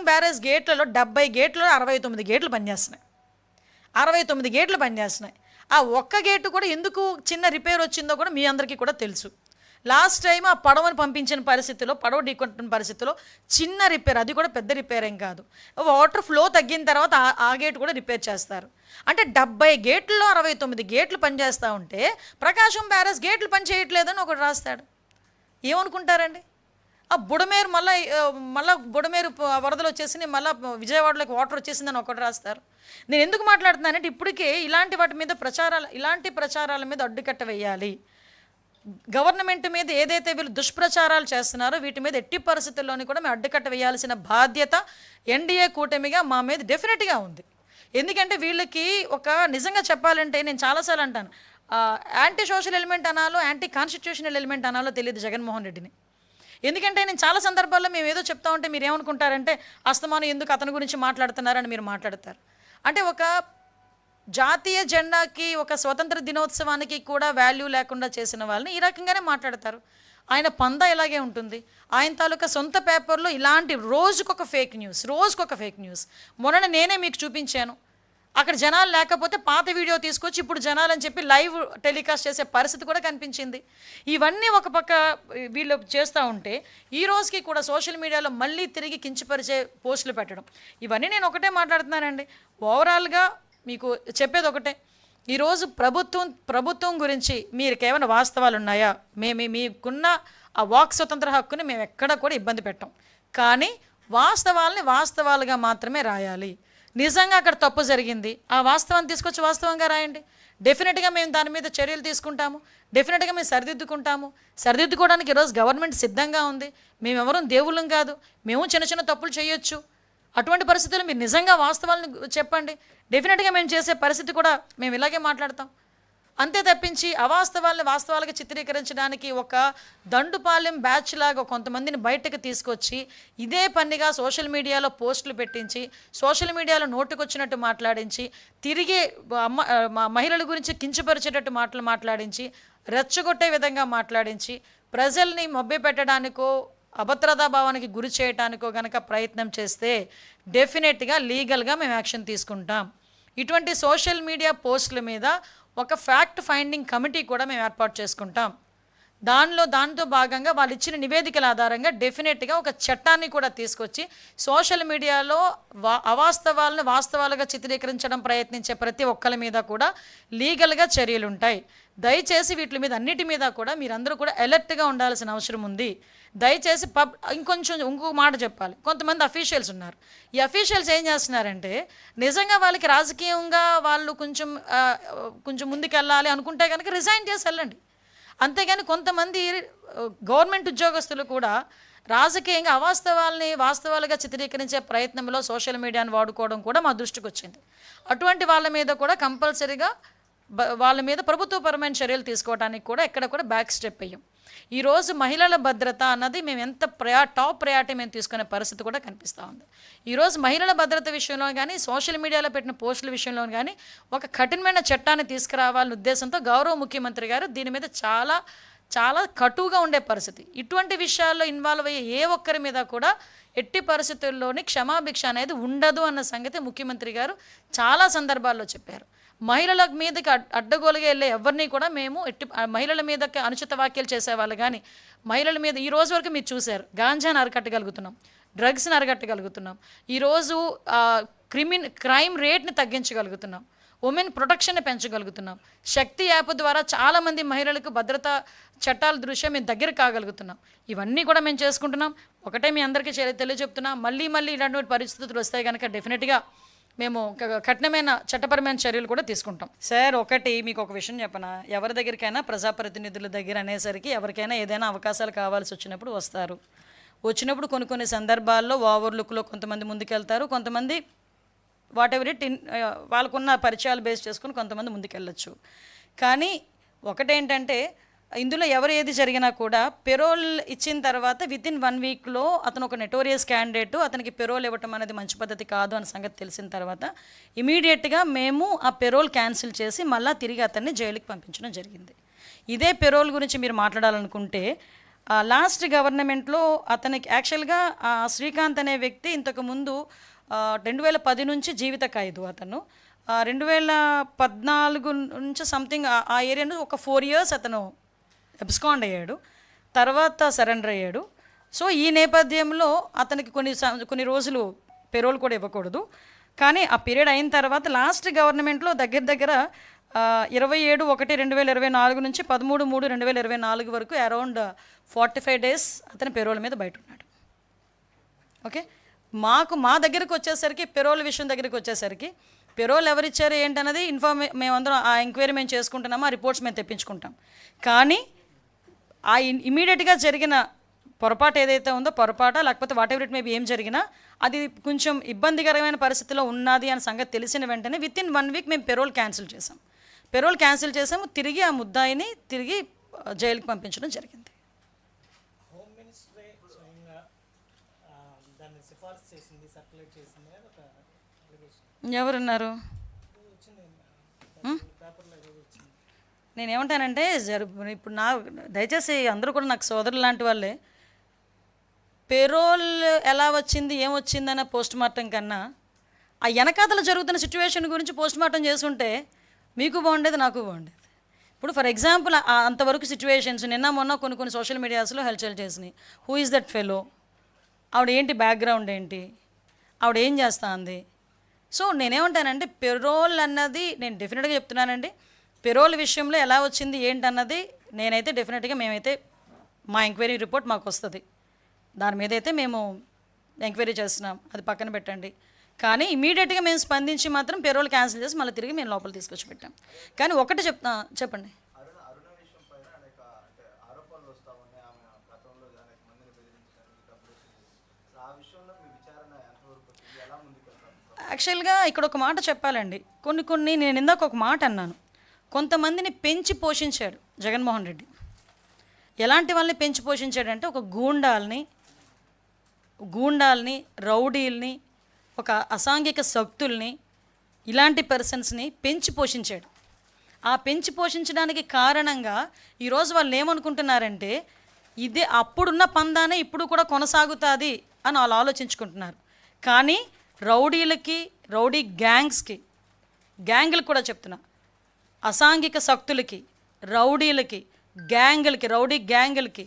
Barrage గేట్లలో 70 గేట్లలో 69 గేట్లు పనిచేస్తున్నాయి. 69 గేట్లు పనిచేస్తున్నాయి. ఆ ఒక్క గేటు కూడా ఎందుకు చిన్న రిపేర్ వచ్చిందో కూడా మీ అందరికీ కూడా తెలుసు. లాస్ట్ టైం ఆ పడవను పంపించిన పరిస్థితిలో, పడవ ఢీకొట్టిన పరిస్థితిలో చిన్న రిపేర్, అది కూడా పెద్ద రిపేర్ ఏం కాదు. వాటర్ ఫ్లో తగ్గిన తర్వాత ఆ గేట్ కూడా రిపేర్ చేస్తారు. అంటే 70 గేట్లలో 69 గేట్లు పనిచేస్తూ ఉంటే ప్రకాశం బ్యారేజ్ గేట్లు పనిచేయట్లేదని ఒకటి రాస్తాడు. ఏమనుకుంటారండి? ఆ బుడమేరు మళ్ళీ బుడమేరు వరదలు వచ్చేసి మళ్ళీ విజయవాడలోకి వాటర్ వచ్చేసిందని ఒకటి రాస్తారు. నేను ఎందుకు మాట్లాడుతున్నానంటే ఇప్పటికే ఇలాంటి వాటి మీద ఇలాంటి ప్రచారాల మీద అడ్డుకట్ట వేయాలి. గవర్నమెంట్ మీద ఏదైతే వీళ్ళు దుష్ప్రచారాలు చేస్తున్నారో వీటి మీద ఎట్టి పరిస్థితుల్లోని కూడా మేము అడ్డుకట్ట వేయాల్సిన బాధ్యత ఎన్డీఏ కూటమిగా మా మీద డెఫినెట్గా ఉంది. ఎందుకంటే వీళ్ళకి నిజంగా చెప్పాలంటే నేను చాలాసార్లు అంటాను, యాంటీ సోషల్ ఎలిమెంట్ అనాలో యాంటీ కాన్స్టిట్యూషనల్ ఎలిమెంట్ అనాలో తెలియదు జగన్మోహన్ రెడ్డిని. ఎందుకంటే నేను చాలా సందర్భాల్లో మేము ఏదో చెప్తా ఉంటే మీరు ఏమనుకుంటారంటే అస్తమానం ఎందుకు అతని గురించి మాట్లాడుతున్నారని మీరు మాట్లాడతారు. అంటే ఒక జాతీయ జెండాకి, ఒక స్వతంత్ర దినోత్సవానికి కూడా వాల్యూ లేకుండా చేసిన వాళ్ళని ఈ రకంగానే మాట్లాడతారు. ఆయన పందా ఇలాగే ఉంటుంది. ఆయన తాలూకా సొంత పేపర్లో ఇలాంటి రోజుకొక ఫేక్ న్యూస్. మొన్న నేనే మీకు చూపించాను. అక్కడ జనాలు లేకపోతే పాత వీడియో తీసుకొచ్చి ఇప్పుడు జనాలని చెప్పి లైవ్ టెలికాస్ట్ చేసే పరిస్థితి కూడా కనిపించింది. ఇవన్నీ ఒక పక్క వీళ్ళు చేస్తూ ఉంటే ఈ రోజుకి కూడా సోషల్ మీడియాలో మళ్ళీ తిరిగి కించపరిచే పోస్టులు పెట్టడం, ఇవన్నీ నేను ఒకటే మాట్లాడుతున్నానండి. ఓవరాల్గా మీకు చెప్పేది ఒకటే, ఈరోజు ప్రభుత్వం గురించి మీకు ఏమైనా వాస్తవాలు ఉన్నాయా? మీకున్న ఆ వాక్ స్వతంత్ర హక్కుని మేము ఎక్కడ కూడా ఇబ్బంది పెట్టాం. కానీ వాస్తవాలుగా మాత్రమే రాయాలి. నిజంగా అక్కడ తప్పు జరిగింది, ఆ వాస్తవాన్ని తీసుకొచ్చి వాస్తవంగా రాయండి. డెఫినెట్గా మేము దాని మీద చర్యలు తీసుకుంటాము. డెఫినెట్గా మేము సరిదిద్దుకోవడానికి ఈరోజు గవర్నమెంట్ సిద్ధంగా ఉంది. మేమెవరూ దేవుళ్ళం కాదు, మేము చిన్న తప్పులు చేయొచ్చు. అటువంటి పరిస్థితుల్లో మీరు నిజంగా వాస్తవాలను చెప్పండి. డెఫినెట్గా మేము చేసే పరిస్థితి కూడా మేము ఇలాగే మాట్లాడతాం. అంతే తప్పించి వాస్తవాలుగా చిత్రీకరించడానికి ఒక దండుపాలెం బ్యాచ్ లాగా కొంతమందిని బయటకు తీసుకొచ్చి ఇదే పనిగా సోషల్ మీడియాలో పోస్టులు పెట్టించి, సోషల్ మీడియాలో నోటుకొచ్చినట్టు మాట్లాడించి, తిరిగి మహిళల గురించి కించపరిచేటట్టు మాట్లాడించి, రెచ్చగొట్టే విధంగా మాట్లాడించి, ప్రజల్ని మభ్యపెట్టడానికో అభద్రతా భావానికి గురి చేయడానికో గనక ప్రయత్నం చేస్తే డెఫినెట్గా లీగల్గా మేము యాక్షన్ తీసుకుంటాం. ఇటువంటి సోషల్ మీడియా పోస్టుల మీద ఒక ఫ్యాక్ట్ ఫైండింగ్ కమిటీ కూడా మేము ఏర్పాటు చేసుకుంటాం. దాంతో భాగంగా వాళ్ళు ఇచ్చిన నివేదికల ఆధారంగా డెఫినెట్గా ఒక చట్టాన్ని కూడా తీసుకొచ్చి సోషల్ మీడియాలో అవాస్తవాలను వాస్తవాలుగా చిత్రీకరించడం ప్రయత్నించే ప్రతి ఒక్కరి మీద కూడా లీగల్గా చర్యలు ఉంటాయి. దయచేసి వీటి మీద అన్నిటి మీద కూడా మీరందరూ కూడా అలర్ట్గా ఉండాల్సిన అవసరం ఉంది. దయచేసి ఇంకొక మాట చెప్పాలి. కొంతమంది అఫీషియల్స్ ఉన్నారు. ఈ అఫీషియల్స్ ఏం చేస్తున్నారంటే నిజంగా వాళ్ళకి రాజకీయంగా వాళ్ళు కొంచెం ముందుకెళ్ళాలి అనుకుంటే కనుక రిజైన్ చేసి వెళ్ళండి. అంతేగాని కొంతమంది గవర్నమెంట్ ఉద్యోగస్తులు కూడా రాజకీయంగా అవాస్తవాల్ని వాస్తవాలుగా చిత్రీకరించే ప్రయత్నంలో సోషల్ మీడియాను వాడుకోవడం కూడా మా దృష్టికి వచ్చింది. అటువంటి వాళ్ళ మీద కూడా కంపల్సరీగా వాళ్ళ మీద ప్రభుత్వపరమైన చర్యలు తీసుకోవడానికి కూడా ఎక్కడ కూడా బ్యాక్ స్టెప్ అయ్యాం. ఈరోజు మహిళల భద్రత అన్నది మేము ఎంత టాప్ ప్రయారిటీ మేము తీసుకునే పరిస్థితి కూడా కనిపిస్తూ ఉంది. ఈరోజు మహిళల భద్రత విషయంలో కానీ సోషల్ మీడియాలో పెట్టిన పోస్టుల విషయంలో కానీ ఒక కఠినమైన చట్టాన్ని తీసుకురావాలనే ఉద్దేశంతో గౌరవ ముఖ్యమంత్రి గారు దీని మీద చాలా చాలా కటువుగా ఉండే పరిస్థితి. ఇటువంటి విషయాల్లో ఇన్వాల్వ్ అయ్యే ఏ ఒక్కరి మీద కూడా ఎట్టి పరిస్థితుల్లోని క్షమాభిక్ష అనేది ఉండదు అన్న సంగతి ముఖ్యమంత్రి గారు చాలా సందర్భాల్లో చెప్పారు. మహిళల మీదకి అడ్డగోలుగా వెళ్ళే ఎవరిని కూడా మేము మహిళల మీదకి అనుచిత వ్యాఖ్యలు చేసేవాళ్ళు కానీ మహిళల మీద ఈ రోజు వరకు మీరు చూశారు, గాంజాని అరికట్టగలుగుతున్నాం, డ్రగ్స్ని అరికట్టగలుగుతున్నాం, ఈరోజు క్రైమ్ రేట్ని తగ్గించగలుగుతున్నాం, ఉమెన్ ప్రొటెక్షన్ని పెంచగలుగుతున్నాం, శక్తి యాప్ ద్వారా చాలామంది మహిళలకు భద్రతా చట్టాల దృష్ట్యా మేము దగ్గర కాగలుగుతున్నాం. ఇవన్నీ కూడా మేము చేసుకుంటున్నాం. ఒకటే మీ అందరికీ తెలియజెప్తున్నాం, మళ్ళీ ఇలాంటి పరిస్థితులు వస్తాయి కనుక డెఫినెట్గా మేము కఠినమైన చట్టపరమైన చర్యలు కూడా తీసుకుంటాం. సార్ ఒకటి మీకు ఒక విషయం చెప్పనా, ఎవరి దగ్గరికైనా ప్రజాప్రతినిధుల దగ్గర అనేసరికి ఎవరికైనా ఏదైనా అవకాశాలు కావాల్సి వచ్చినప్పుడు వచ్చినప్పుడు కొన్ని సందర్భాల్లో ఓవర్లుక్లో కొంతమంది ముందుకెళ్తారు, కొంతమంది వాటెవర్ ఇట్ వాళ్ళకున్న పరిచయాలు బేస్ చేసుకుని కొంతమంది ముందుకెళ్ళచ్చు. కానీ ఒకటేంటంటే ఇందులో ఎవరు ఏది జరిగినా కూడా పెరోల్ ఇచ్చిన తర్వాత వితిన్ 1 వీక్లో అతను ఒక నెటోరియస్ క్యాండిడేట్, అతనికి పెరోల్ ఇవ్వటం అనేది మంచి పద్ధతి కాదు అన్న సంగతి తెలిసిన తర్వాత ఇమీడియట్గా మేము ఆ పెరోల్ క్యాన్సిల్ చేసి మళ్ళీ తిరిగి అతన్ని జైలుకి పంపించడం జరిగింది. ఇదే పెరోల్ గురించి మీరు మాట్లాడాలనుకుంటే లాస్ట్ గవర్నమెంట్లో అతనికి యాక్చువల్గా శ్రీకాంత్ అనే వ్యక్తి ఇంతకుముందు 2010 నుంచి జీవిత ఖైదు అతను. 2014 నుంచి సంథింగ్ ఆ ఏరియాలో ఒక 4 years అతను అబ్స్కాండ్ అయ్యాడు, తర్వాత సరెండర్ అయ్యాడు. సో ఈ నేపథ్యంలో అతనికి కొన్ని రోజులు పెరోల్ కూడా ఇవ్వకూడదు. కానీ ఆ పీరియడ్ అయిన తర్వాత లాస్ట్ గవర్నమెంట్లో దగ్గర 27/1/2024 నుంచి 13/3/2024 వరకు అరౌండ్ 45 days అతని పెరోల్ మీద బయట ఉన్నాడు. ఓకే, మా దగ్గరికి వచ్చేసరికి పెరోల్ విషయం దగ్గరికి వచ్చేసరికి పెరోల్ ఎవరిచ్చారు ఏంటన్నది మేమందరం ఆ ఎంక్వైరీ మేము చేసుకుంటున్నాము, ఆ రిపోర్ట్స్ మేము తెప్పించుకుంటాం. కానీ ఆ ఇమీడియట్గా జరిగిన పొరపాటు ఏదైతే ఉందో లేకపోతే వాట్ ఎవర్ ఇట్ మేబీ ఏం జరిగినా అది కొంచెం ఇబ్బందికరమైన పరిస్థితిలో ఉన్నది అనే సంగతి తెలిసిన వెంటనే విత్ ఇన్ 1 week మేము పెరోల్ క్యాన్సిల్ చేసాము. తిరిగి ఆ ముద్దాయిని తిరిగి జైలుకి పంపించడం జరిగింది. ఎవరున్నారు? నేనేమంటానంటే ఇప్పుడు దయచేసి అందరూ కూడా నాకు సోదరులు లాంటి వాళ్ళే. పెరోల్ ఎలా వచ్చింది ఏమొచ్చిందన్న పోస్ట్ మార్టం కన్నా ఆ వెనకాతలు జరుగుతున్న సిచ్యువేషన్ గురించి పోస్ట్ మార్టం చేసుంటే మీకు బాగుండేది, నాకు బాగుండేది. ఇప్పుడు ఫర్ ఎగ్జాంపుల్ అంతవరకు సిచ్యువేషన్స్ నిన్న మొన్న కొన్ని సోషల్ మీడియాస్లో హల్చల్ చేసినాయి. హూ ఈజ్ దట్ ఫెలో, ఆవిడ ఏంటి బ్యాక్గ్రౌండ్ ఏంటి, ఆవిడ ఏం చేస్తా అంది. సో నేనేమంటానంటే పెరోల్ అన్నది నేను డెఫినెట్గా చెప్తున్నానండి, పెరోల్ విషయంలో ఎలా వచ్చింది ఏంటన్నది నేనైతే డెఫినెట్గా మేమైతే మా ఎంక్వైరీ రిపోర్ట్ మాకు వస్తుంది, దాని మీద అయితే మేము ఎంక్వైరీ చేస్తున్నాం, అది పక్కన పెట్టండి. కానీ ఇమీడియట్గా మేము స్పందించి మాత్రం పెరోల్ క్యాన్సిల్ చేసి మళ్ళీ తిరిగి మేము లోపల తీసుకొచ్చి పెట్టాం. కానీ ఒకటి చెప్పండి, యాక్చువల్గా ఇక్కడ ఒక మాట చెప్పాలండి. కొన్ని నేను ఇందాక ఒక మాట అన్నాను, కొంతమందిని పెంచి పోషించాడు జగన్మోహన్ రెడ్డి. ఎలాంటి వాళ్ళని పెంచి పోషించాడంటే ఒక గూండాల్ని రౌడీల్ని, ఒక అసాంఘిక శక్తుల్ని, ఇలాంటి పర్సన్స్ని పెంచి పోషించాడు. ఆ పెంచి పోషించడానికి కారణంగా ఈరోజు వాళ్ళు ఏమనుకుంటున్నారంటే ఇదే అప్పుడున్న పందానే ఇప్పుడు కూడా కొనసాగుతుంది అని వాళ్ళు ఆలోచించుకుంటున్నారు. కానీ రౌడీ గ్యాంగులకు కూడా చెప్తున్నా, అసాంఘిక శక్తులకి, రౌడీలకి, గ్యాంగులకి,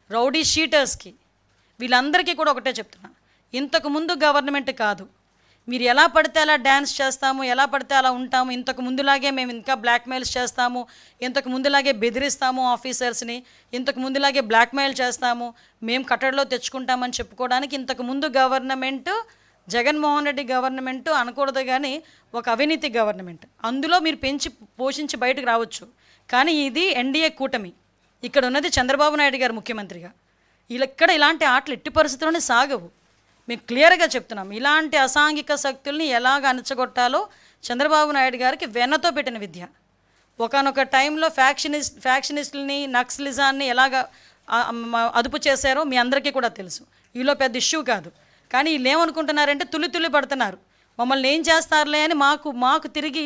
రౌడీ షీటర్స్కి, వీళ్ళందరికీ కూడా ఒకటే చెప్తున్నా, ఇంతకుముందు గవర్నమెంట్ కాదు, మీరు ఎలా పడితే అలా డ్యాన్స్ చేస్తాము, ఎలా పడితే అలా ఉంటాము, ఇంతకు ముందులాగే మేము ఇంకా బ్లాక్మెయిల్స్ చేస్తాము, ఇంతకు ముందులాగే బెదిరిస్తాము ఆఫీసర్స్ని, ఇంతకు ముందులాగే బ్లాక్మెయిల్ చేస్తాము, మేము కట్టడిలో తెచ్చుకుంటామని చెప్పుకోవడానికి ఇంతకు ముందు గవర్నమెంట్ జగన్మోహన్ రెడ్డి గవర్నమెంట్ అనకూడదు, కానీ ఒక అవినీతి గవర్నమెంట్. అందులో మీరు పెంచి పోషించి బయటకు రావచ్చు. కానీ ఇది ఎన్డీఏ కూటమి, ఇక్కడ ఉన్నది చంద్రబాబు నాయుడు గారు ముఖ్యమంత్రిగా. ఇక్కడ ఇలాంటి ఆటలు ఎట్టి పరిస్థితుల్లోనే సాగవు. మేము క్లియర్గా చెప్తున్నాం, ఇలాంటి అసాంఘిక శక్తుల్ని ఎలాగ అణచగొట్టాలో చంద్రబాబు నాయుడు గారికి వెన్నతో పెట్టిన విద్య. ఒకనొక టైంలో ఫ్యాక్షనిస్టులని, నక్సలిజాన్ని ఎలాగ అదుపు చేశారో మీ అందరికీ కూడా తెలుసు. ఈలో పెద్ద ఇష్యూ కాదు. కానీ వీళ్ళు ఏమనుకుంటున్నారంటే తుల్లి పడుతున్నారు, మమ్మల్ని ఏం చేస్తారులే అని మాకు తిరిగి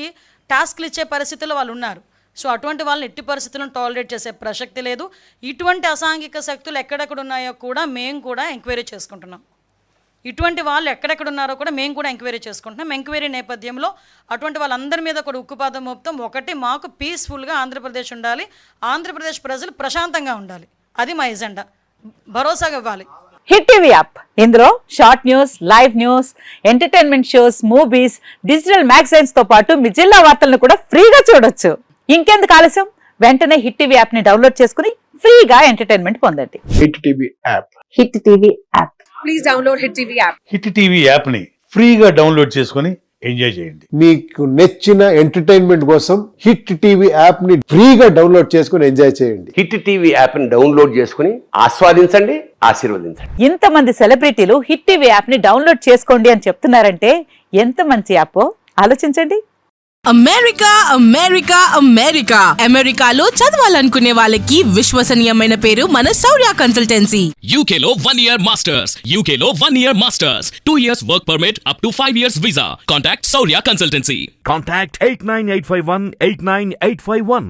టాస్క్లు ఇచ్చే పరిస్థితుల్లో వాళ్ళు ఉన్నారు. సో అటువంటి వాళ్ళని ఎట్టి పరిస్థితులను టాలరేట్ చేసే ప్రసక్తి లేదు. ఇటువంటి అసాంఘిక శక్తులు ఎక్కడెక్కడ ఉన్నాయో కూడా మేము కూడా ఎంక్వైరీ చేసుకుంటున్నాం. ఇటువంటి వాళ్ళు ఎక్కడెక్కడ ఉన్నారో కూడా మేము కూడా ఎంక్వైరీ చేసుకుంటున్నాం. ఎంక్వైరీ నేపథ్యంలో అటువంటి వాళ్ళందరి మీద కూడా ఉక్కుపాదం మోపుతాం. ఒకటి, మాకు పీస్ఫుల్గా ఆంధ్రప్రదేశ్ ఉండాలి, ఆంధ్రప్రదేశ్ ప్రజలు ప్రశాంతంగా ఉండాలి, అది మా ఎజెండా. భరోసాగా ఇవ్వాలి. హిట్ టీవీ యాప్, ఇందులో short news, live news, entertainment shows, movies, digital magazines తో పాటు మీ జిల్లా వార్తలను కూడా ఫ్రీగా చూడొచ్చు. ఇంకెందుకు ఆలస్యం, వెంటనే హిట్ టీవీ యాప్ ని డౌన్లోడ్ చేసుకుని ఫ్రీగా ఎంటర్టైన్మెంట్ పొందండి. Hit TV app. Hit TV app. Please download hit TV app. Hit TV app ని ఫ్రీగా డౌన్లోడ్ చేసుకుని ఎంజాయ్ చేయండి. మీకు నచ్చిన ఎంటర్టైన్మెంట్ కోసం హిట్ టీవీ యాప్ ని ఫ్రీగా డౌన్లోడ్ చేసుకుని ఎంజాయ్ చేయండి. హిట్ టీవీ యాప్ ని డౌన్లోడ్ చేసుకుని ఆస్వాదించండి, ఆశీర్వదించండి. ఇంతమంది సెలబ్రిటీలు హిట్ టీవీ యాప్ ని డౌన్లోడ్ చేసుకోండి అని చెప్తున్నారంటే ఎంత మంచి యాప్ ఆలోచించండి. అమెరికాలో చదవాలనుకునే వాళ్ళకి విశ్వసనీయమైన పేరు మన శౌర్య కన్సల్టెన్సీ. UK లో 1 year masters, 2 years work permit up to 5 years visa. Contact Saurya Consultancy. Contact 89851 89851.